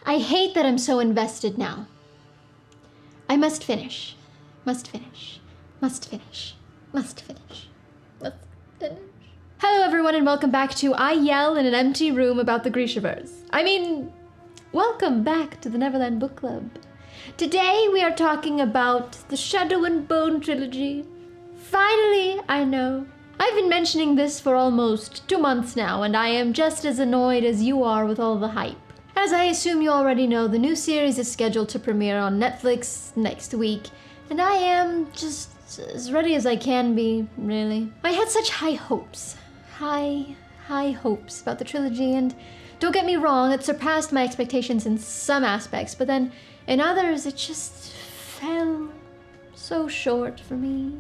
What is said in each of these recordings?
I hate that I'm so invested now. I must finish. Must finish. Must finish. Must finish. Must finish. Hello everyone and welcome back to I Yell in an Empty Room About the GrishaVerse. Welcome back to the Neverland Book Club. Today we are talking about the Shadow and Bone Trilogy. Finally, I know. I've been mentioning this for almost 2 months now, and I am just as annoyed as you are with all the hype. As I assume you already know, the new series is scheduled to premiere on Netflix next week, and I am just as ready as I can be, really. I had such high hopes. High hopes about the trilogy, and don't get me wrong, it surpassed my expectations in some aspects, but then in others it just fell so short for me.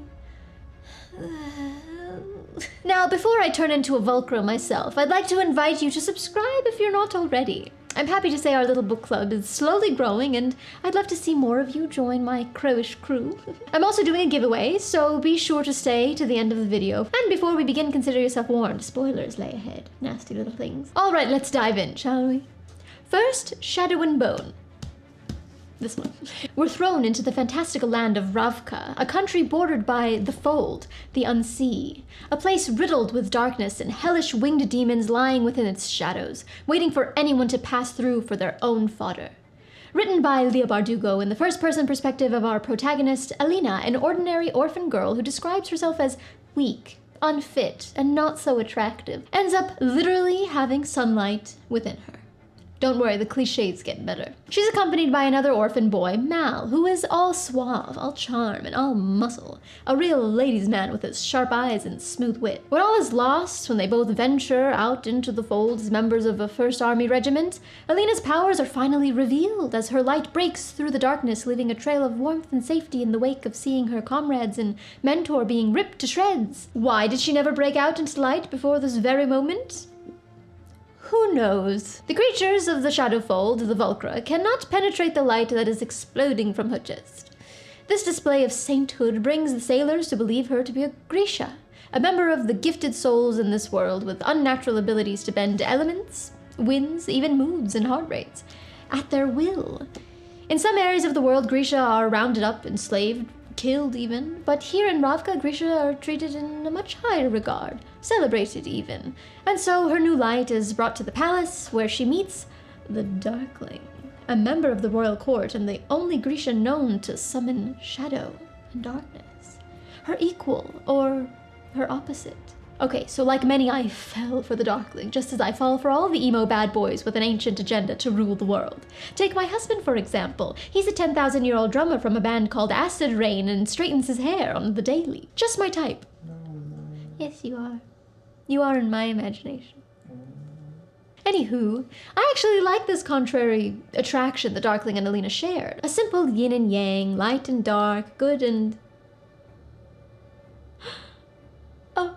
Now, before I turn into a Vulcra myself, I'd like to invite you to subscribe if you're not already. I'm happy to say our little book club is slowly growing, and I'd love to see more of you join my crowish crew. I'm also doing a giveaway, so be sure to stay to the end of the video. And before we begin, consider yourself warned. Spoilers lay ahead. Nasty little things. All right, let's dive in, shall we? First, Shadow and Bone. This one. We're thrown into the fantastical land of Ravka, a country bordered by the Fold, the Unsea, a place riddled with darkness and hellish winged demons lying within its shadows, waiting for anyone to pass through for their own fodder. Written by Leah Bardugo in the first-person perspective of our protagonist, Alina, an ordinary orphan girl who describes herself as weak, unfit, and not so attractive, ends up literally having sunlight within her. Don't worry, the cliches get better. She's accompanied by another orphan boy, Mal, who is all suave, all charm, and all muscle. A real ladies' man with his sharp eyes and smooth wit. When all is lost, when they both venture out into the fold as members of a First Army regiment, Alina's powers are finally revealed as her light breaks through the darkness, leaving a trail of warmth and safety in the wake of seeing her comrades and mentor being ripped to shreds. Why did she never break out into light before this very moment? Who knows? The creatures of the Shadowfold, the Vulcra, cannot penetrate the light that is exploding from her chest. This display of sainthood brings the sailors to believe her to be a Grisha, a member of the gifted souls in this world with unnatural abilities to bend elements, winds, even moods and heart rates, at their will. In some areas of the world, Grisha are rounded up, enslaved, killed even, but here in Ravka, Grisha are treated in a much higher regard, celebrated even. And so her new light is brought to the palace, where she meets the Darkling, a member of the royal court and the only Grisha known to summon shadow and darkness. Her equal, or her opposite. Okay, so like many, I fell for the Darkling, just as I fall for all the emo bad boys with an ancient agenda to rule the world. Take my husband, for example. He's a 10,000-year-old drummer from a band called Acid Rain and straightens his hair on the daily. Just my type. Yes, you are. You are in my imagination. Anywho, I actually like this contrary attraction the Darkling and Alina shared. A simple yin and yang, light and dark, good and... Oh.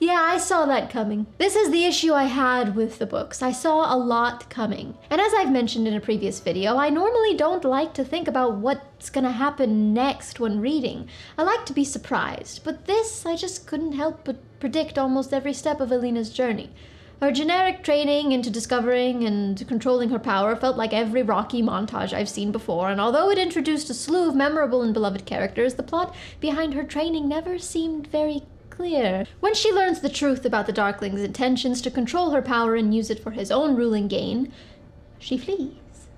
Yeah, I saw that coming. This is the issue I had with the books. I saw a lot coming. And as I've mentioned in a previous video, I normally don't like to think about what's gonna happen next when reading. I like to be surprised, but this, I just couldn't help but predict almost every step of Alina's journey. Her generic training into discovering and controlling her power felt like every Rocky montage I've seen before, and although it introduced a slew of memorable and beloved characters, the plot behind her training never seemed very clear. When she learns the truth about the Darkling's intentions to control her power and use it for his own ruling gain, she flees.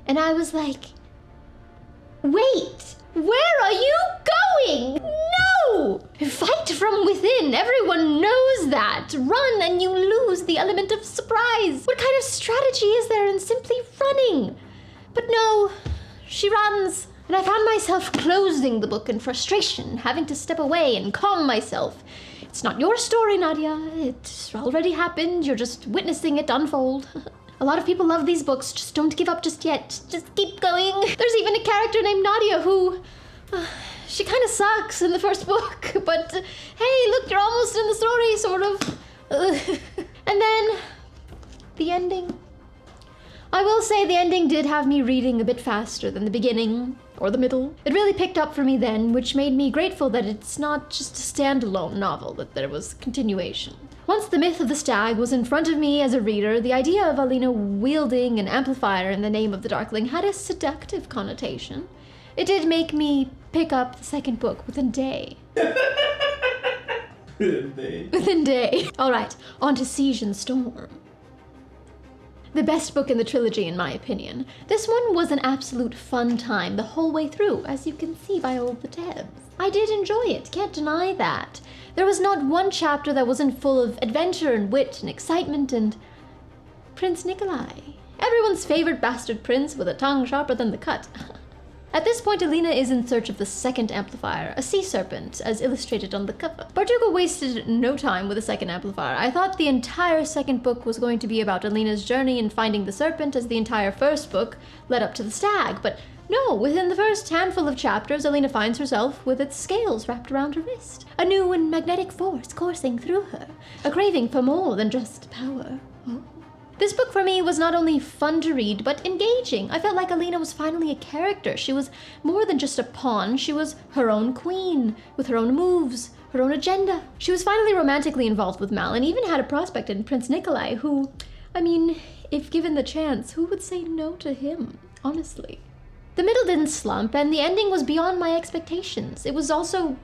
And I was like, wait, where are you going? No! Fight from within, everyone knows that. Run and you lose the element of surprise. What kind of strategy is there in simply running? But no, she runs. And I found myself closing the book in frustration, having to step away and calm myself. It's not your story, Nadia. It's already happened. You're just witnessing it unfold. A lot of people love these books. Just don't give up just yet. Just keep going. There's even a character named Nadia who... she kind of sucks in the first book, but hey, look, you're almost in the story, sort of. And then, the ending. I will say the ending did have me reading a bit faster than the beginning, or the middle. It really picked up for me then, which made me grateful that it's not just a standalone novel, that there was continuation. Once the myth of the stag was in front of me as a reader, the idea of Alina wielding an amplifier in the name of the Darkling had a seductive connotation. It did make me pick up the second book within a day. Within a day. Alright, on to Seige and Storm. The best book in the trilogy, in my opinion. This one was an absolute fun time the whole way through, as you can see by all the tabs. I did enjoy it, can't deny that. There was not one chapter that wasn't full of adventure and wit and excitement and Prince Nikolai. Everyone's favorite bastard prince with a tongue sharper than the cut. At this point, Alina is in search of the second amplifier, a sea serpent, as illustrated on the cover. Bartugo wasted no time with the second amplifier. I thought the entire second book was going to be about Alina's journey in finding the serpent, as the entire first book led up to the stag, but no, within the first handful of chapters, Alina finds herself with its scales wrapped around her wrist. A new and magnetic force coursing through her, a craving for more than just power. Oh. This book for me was not only fun to read, but engaging. I felt like Alina was finally a character. She was more than just a pawn. She was her own queen, with her own moves, her own agenda. She was finally romantically involved with Mal, and even had a prospect in Prince Nikolai, who, I mean, if given the chance, who would say no to him, honestly? The middle didn't slump, and the ending was beyond my expectations. It was also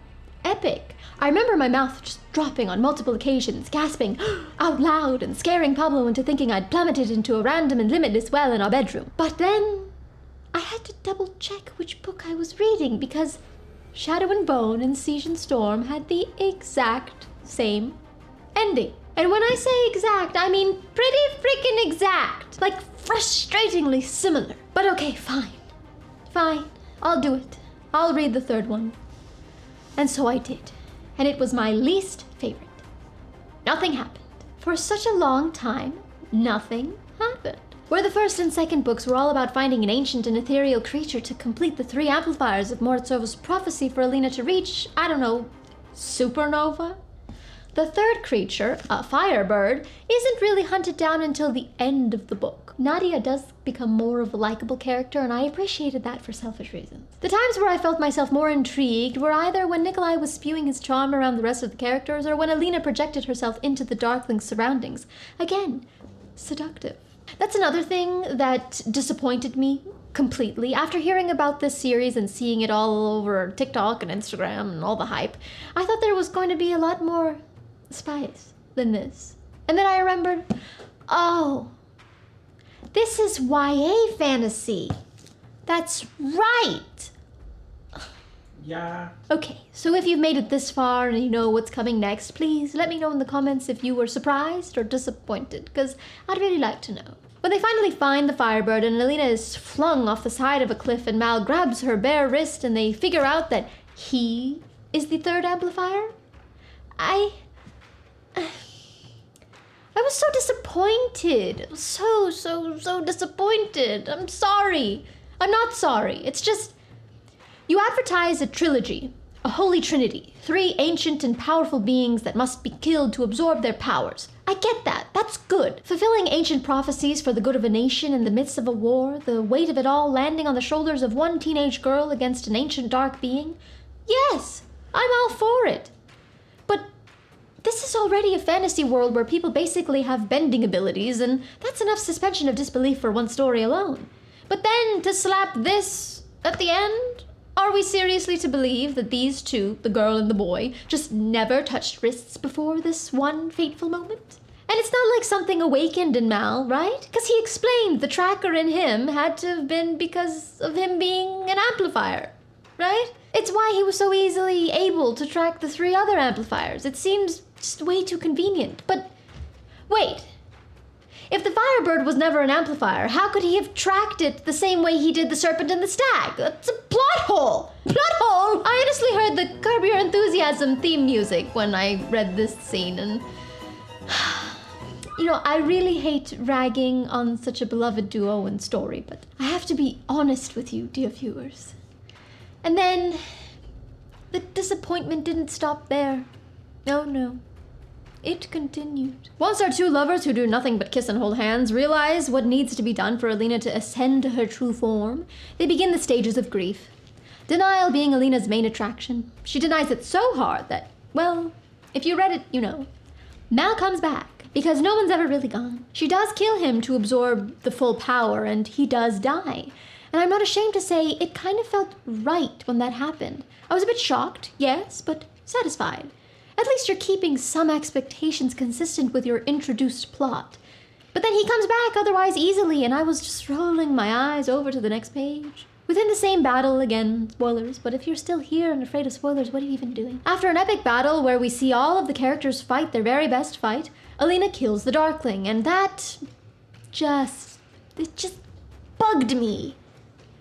epic. I remember my mouth just dropping on multiple occasions, gasping out loud and scaring Pablo into thinking I'd plummeted into a random and limitless well in our bedroom. But then I had to double check which book I was reading because Shadow and Bone and Seige and Storm had the exact same ending. And when I say exact, I mean pretty freaking exact. Like frustratingly similar. But okay, fine. Fine. I'll do it. I'll read the third one. And so I did. And it was my least favorite. Nothing happened. For such a long time, nothing happened. Where the first and second books were all about finding an ancient and ethereal creature to complete the 3 amplifiers of Morozov's prophecy for Alina to reach, I don't know, supernova? The third creature, a firebird, isn't really hunted down until the end of the book. Nadia does become more of a likable character, and I appreciated that for selfish reasons. The times where I felt myself more intrigued were either when Nikolai was spewing his charm around the rest of the characters, or when Alina projected herself into the Darkling's surroundings. Again, seductive. That's another thing that disappointed me completely. After hearing about this series and seeing it all over TikTok and Instagram and all the hype, I thought there was going to be a lot more spice than this. And then I remembered, oh, this is YA fantasy. That's right. Yeah. Okay, so if you've made it this far and you know what's coming next, please let me know in the comments if you were surprised or disappointed, because I'd really like to know. When they finally find the Firebird and Alina is flung off the side of a cliff and Mal grabs her bare wrist and they figure out that he is the third amplifier, I was so disappointed. So disappointed. I'm sorry. I'm not sorry. It's just, you advertise a trilogy, a holy trinity, 3 ancient and powerful beings that must be killed to absorb their powers. I get that. That's good. Fulfilling ancient prophecies for the good of a nation in the midst of a war, the weight of it all landing on the shoulders of one teenage girl against an ancient dark being. Yes, I'm all for it. But this is already a fantasy world where people basically have bending abilities, and that's enough suspension of disbelief for one story alone. But then to slap this at the end? Are we seriously to believe that these two, the girl and the boy, just never touched wrists before this one fateful moment? And it's not like something awakened in Mal, right? Because he explained the tracker in him had to have been because of him being an amplifier, right? It's why he was so easily able to track the 3 other amplifiers. It seems just way too convenient. But wait, if the Firebird was never an amplifier, how could he have tracked it the same way he did the Serpent and the Stag? That's a plot hole! Plot hole! I honestly heard the Curb Your Enthusiasm theme music when I read this scene, and you know, I really hate ragging on such a beloved duo and story, but I have to be honest with you, dear viewers. And then the disappointment didn't stop there. No. It continued. Once our 2 lovers who do nothing but kiss and hold hands realize what needs to be done for Alina to ascend to her true form, they begin the stages of grief. Denial being Alina's main attraction. She denies it so hard that, well, if you read it, you know. Mal comes back, because no one's ever really gone. She does kill him to absorb the full power, and he does die. And I'm not ashamed to say it kind of felt right when that happened. I was a bit shocked, yes, but satisfied. At least you're keeping some expectations consistent with your introduced plot. But then he comes back otherwise easily, and I was just rolling my eyes over to the next page. Within the same battle, again, spoilers, but if you're still here and afraid of spoilers, what are you even doing? After an epic battle where we see all of the characters fight their very best fight, Alina kills the Darkling, and that it just bugged me.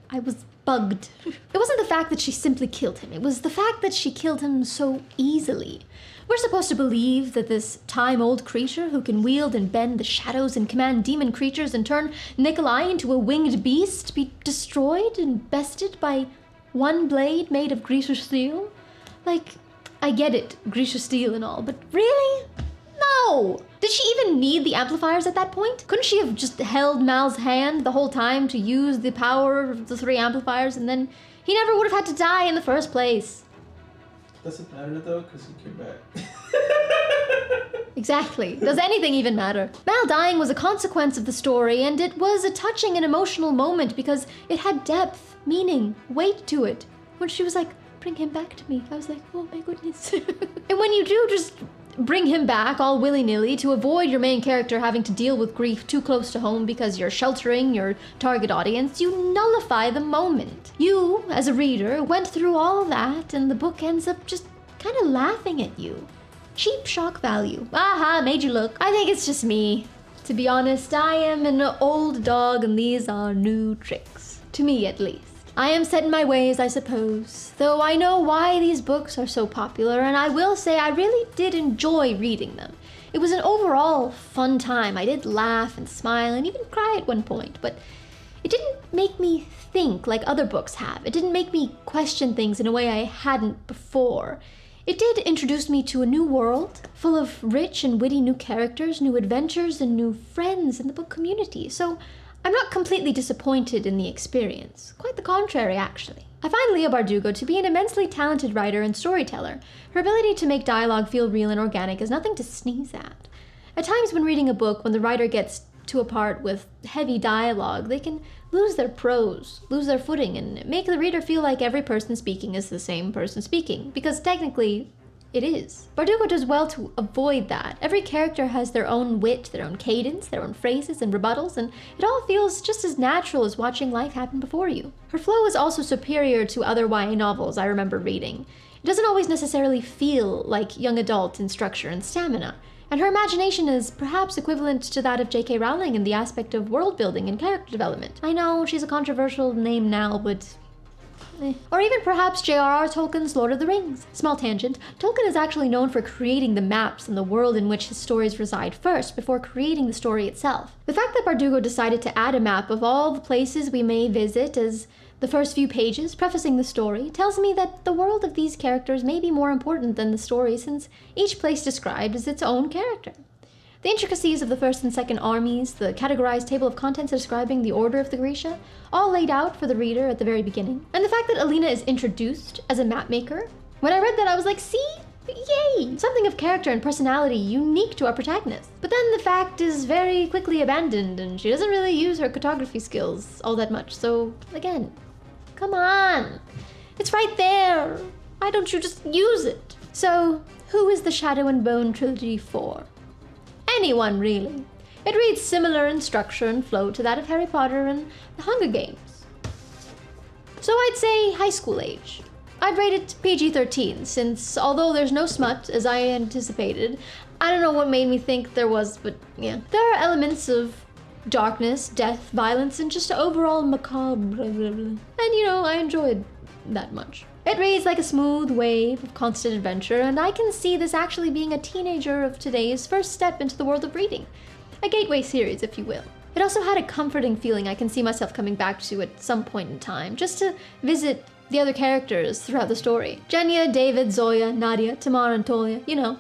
I was bugged. It wasn't the fact that she simply killed him, it was the fact that she killed him so easily. We're supposed to believe that this time-old creature who can wield and bend the shadows and command demon creatures and turn Nikolai into a winged beast be destroyed and bested by one blade made of Grisha steel? Like, I get it, Grisha steel and all, but really? No! Did she even need the amplifiers at that point? Couldn't she have just held Mal's hand the whole time to use the power of the 3 amplifiers, and then he never would have had to die in the first place? Doesn't matter though, because he came back. Exactly. Does anything even matter? Mal dying was a consequence of the story, and it was a touching and emotional moment because it had depth, meaning, weight to it. When she was like, bring him back to me, I was like, oh my goodness. And when you do just bring him back all willy-nilly to avoid your main character having to deal with grief too close to home because you're sheltering your target audience, you nullify the moment. You, as a reader, went through all that, and the book ends up just kind of laughing at you. Cheap shock value. Aha, made you look. I think it's just me. To be honest, I am an old dog, and these are new tricks. To me, at least. I am set in my ways, I suppose, though I know why these books are so popular, and I will say I really did enjoy reading them. It was an overall fun time. I did laugh and smile and even cry at one point, but it didn't make me think like other books have. It didn't make me question things in a way I hadn't before. It did introduce me to a new world, full of rich and witty new characters, new adventures, and new friends in the book community, so I'm not completely disappointed in the experience. Quite the contrary, actually. I find Leigh Bardugo to be an immensely talented writer and storyteller. Her ability to make dialogue feel real and organic is nothing to sneeze at. At times when reading a book, when the writer gets to a part with heavy dialogue, they can lose their prose, lose their footing, and make the reader feel like every person speaking is the same person speaking, because technically, it is. Bardugo does well to avoid that. Every character has their own wit, their own cadence, their own phrases and rebuttals, and it all feels just as natural as watching life happen before you. Her flow is also superior to other YA novels I remember reading. It doesn't always necessarily feel like young adult in structure and stamina, and her imagination is perhaps equivalent to that of J.K. Rowling in the aspect of world building and character development. I know she's a controversial name now, but or even perhaps J.R.R. Tolkien's Lord of the Rings. Small tangent, Tolkien is actually known for creating the maps and the world in which his stories reside first, before creating the story itself. The fact that Bardugo decided to add a map of all the places we may visit as the first few pages, prefacing the story, tells me that the world of these characters may be more important than the story, since each place described is its own character. The intricacies of the first and second armies, the categorized table of contents describing the order of the Grisha, all laid out for the reader at the very beginning. And the fact that Alina is introduced as a map maker, when I read that I was like, see? Yay! Something of character and personality unique to our protagonist. But then the fact is very quickly abandoned, and she doesn't really use her cartography skills all that much, so again, come on! It's right there! Why don't you just use it? So, who is the Shadow and Bone Trilogy for? Anyone, really. It reads similar in structure and flow to that of Harry Potter and The Hunger Games. So I'd say high school age. I'd rate it PG-13, since although there's no smut, as I anticipated, I don't know what made me think there was, but yeah. There are elements of darkness, death, violence, and just overall macabre, and I enjoyed that much. It reads like a smooth wave of constant adventure, and I can see this actually being a teenager of today's first step into the world of reading. A gateway series, if you will. It also had a comforting feeling I can see myself coming back to at some point in time, just to visit the other characters throughout the story. Jenya, David, Zoya, Nadia, Tamar, and Tolia,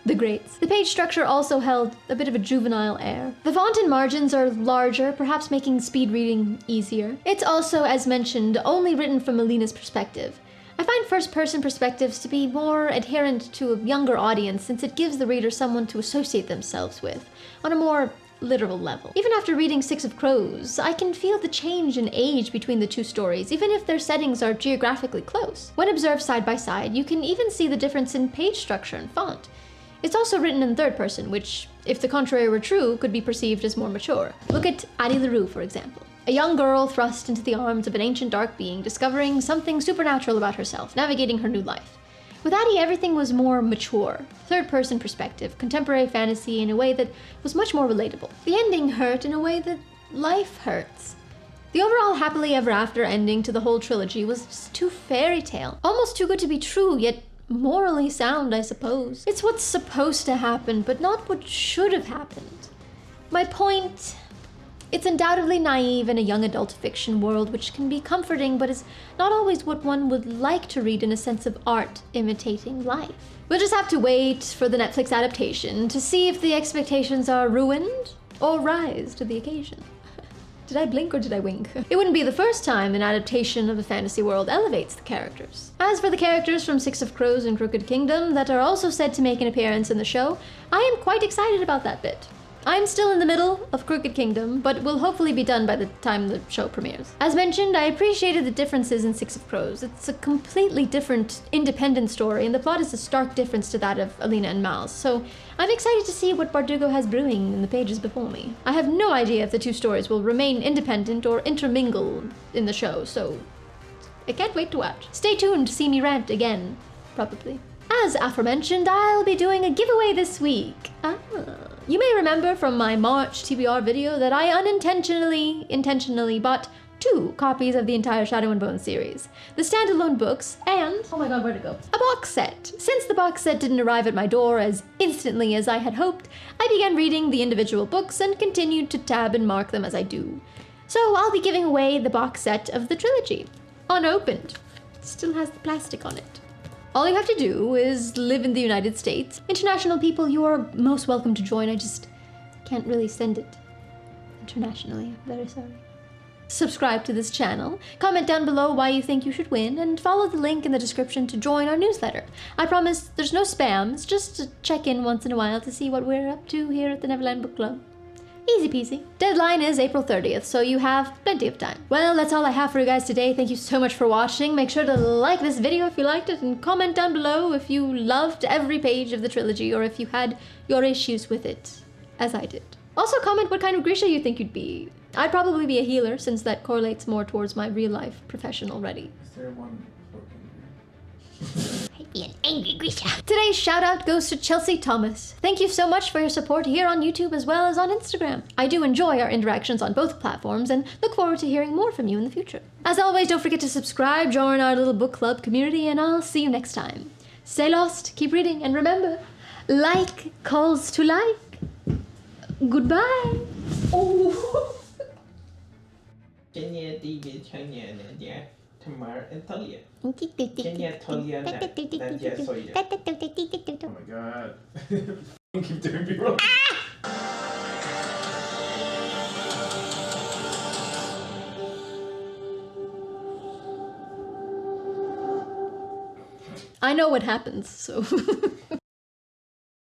the greats. The page structure also held a bit of a juvenile air. The font and margins are larger, perhaps making speed reading easier. It's also, as mentioned, only written from Alina's perspective. I find first-person perspectives to be more adherent to a younger audience since it gives the reader someone to associate themselves with on a more literal level. Even after reading Six of Crows, I can feel the change in age between the two stories, even if their settings are geographically close. When observed side by side, you can even see the difference in page structure and font. It's also written in third person, which, if the contrary were true, could be perceived as more mature. Look at Addie LaRue, for example. A young girl thrust into the arms of an ancient dark being, discovering something supernatural about herself, navigating her new life. With Addie, everything was more mature, third-person perspective, contemporary fantasy in a way that was much more relatable. The ending hurt in a way that life hurts. The overall happily ever after ending to the whole trilogy was just too fairy tale, almost too good to be true, yet morally sound, I suppose. It's what's supposed to happen, but not what should have happened. My point... It's undoubtedly naive in a young adult fiction world, which can be comforting, but is not always what one would like to read in a sense of art imitating life. We'll just have to wait for the Netflix adaptation to see if the expectations are ruined or rise to the occasion. Did I blink or did I wink? It wouldn't be the first time an adaptation of a fantasy world elevates the characters. As for the characters from Six of Crows and Crooked Kingdom that are also said to make an appearance in the show, I am quite excited about that bit. I'm still in the middle of Crooked Kingdom, but will hopefully be done by the time the show premieres. As mentioned, I appreciated the differences in Six of Crows. It's a completely different, independent story, and the plot is a stark difference to that of Alina and Mal's, so I'm excited to see what Bardugo has brewing in the pages before me. I have no idea if the two stories will remain independent or intermingle in the show, so I can't wait to watch. Stay tuned to see me rant again, probably. As aforementioned, I'll be doing a giveaway this week. You may remember from my March TBR video that I intentionally bought 2 copies of the entire Shadow and Bone series, the standalone books, and, oh my god, where'd it go? A box set. Since the box set didn't arrive at my door as instantly as I had hoped, I began reading the individual books and continued to tab and mark them as I do. So I'll be giving away the box set of the trilogy, unopened. Still has the plastic on it. All you have to do is live in the United States. International people, you are most welcome to join. I just can't really send it internationally. I'm very sorry. Subscribe to this channel, comment down below why you think you should win, and follow the link in the description to join our newsletter. I promise there's no spams, just to check in once in a while to see what we're up to here at the Neverland Book Club. Easy peasy. Deadline is April 30th, so you have plenty of time. Well, that's all I have for you guys today. Thank you so much for watching. Make sure to like this video if you liked it, and comment down below if you loved every page of the trilogy or if you had your issues with it, as I did. Also comment what kind of Grisha you think you'd be. I'd probably be a healer, since that correlates more towards my real-life profession already. Is there one broken here? I'd be an angry Grisha. Today's shout-out goes to Chelsea Thomas. Thank you so much for your support here on YouTube as well as on Instagram. I do enjoy our interactions on both platforms and look forward to hearing more from you in the future. As always, don't forget to subscribe, join our little book club community, and I'll see you next time. Stay lost, keep reading, and remember, like calls to like. Goodbye. Oh! Kenya David Kenya Nadia Tamar and Talia. Kenya Talia Nadia Soya. Oh my god. Keep doing me wrong. I know what happens, so...